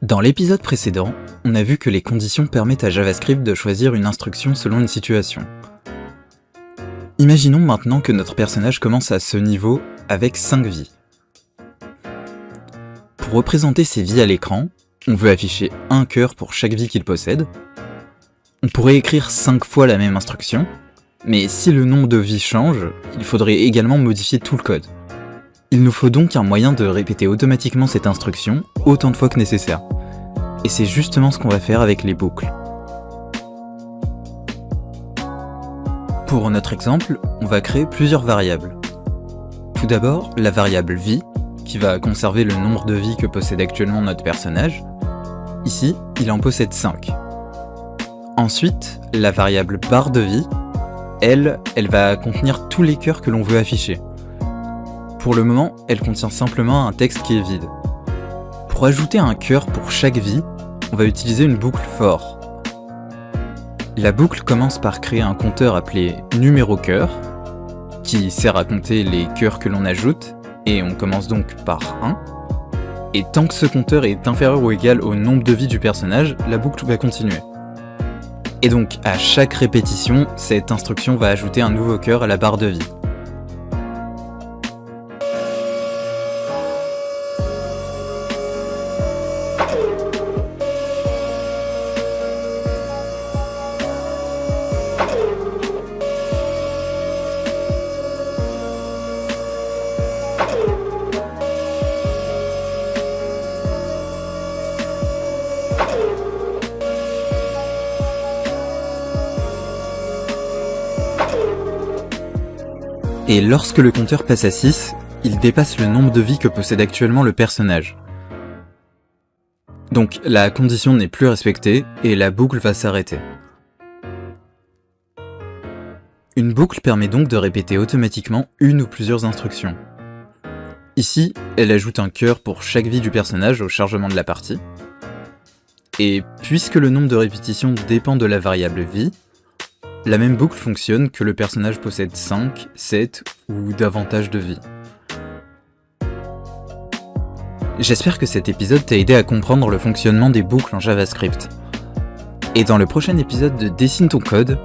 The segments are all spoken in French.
Dans l'épisode précédent, on a vu que les conditions permettent à JavaScript de choisir une instruction selon une situation. Imaginons maintenant que notre personnage commence à ce niveau avec 5 vies. Pour représenter ces vies à l'écran, on veut afficher un cœur pour chaque vie qu'il possède. On pourrait écrire 5 fois la même instruction, mais si le nombre de vies change, il faudrait également modifier tout le code. Il nous faut donc un moyen de répéter automatiquement cette instruction autant de fois que nécessaire. Et c'est justement ce qu'on va faire avec les boucles. Pour notre exemple, on va créer plusieurs variables. Tout d'abord, la variable vie, qui va conserver le nombre de vies que possède actuellement notre personnage. Ici, il en possède 5. Ensuite, la variable barre de vie, elle va contenir tous les cœurs que l'on veut afficher. Pour le moment, elle contient simplement un texte qui est vide. Pour ajouter un cœur pour chaque vie, on va utiliser une boucle for. La boucle commence par créer un compteur appelé numéro cœur, qui sert à compter les cœurs que l'on ajoute, et on commence donc par 1. Et tant que ce compteur est inférieur ou égal au nombre de vies du personnage, la boucle va continuer. Et donc, à chaque répétition, cette instruction va ajouter un nouveau cœur à la barre de vie. Et lorsque le compteur passe à 6, il dépasse le nombre de vies que possède actuellement le personnage. Donc la condition n'est plus respectée et la boucle va s'arrêter. Une boucle permet donc de répéter automatiquement une ou plusieurs instructions. Ici, elle ajoute un cœur pour chaque vie du personnage au chargement de la partie. Et puisque le nombre de répétitions dépend de la variable vie, la même boucle fonctionne que le personnage possède 5, 7 ou davantage de vies. J'espère que cet épisode t'a aidé à comprendre le fonctionnement des boucles en JavaScript. Et dans le prochain épisode de Dessine ton code,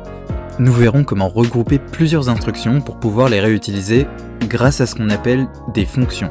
nous verrons comment regrouper plusieurs instructions pour pouvoir les réutiliser grâce à ce qu'on appelle des fonctions.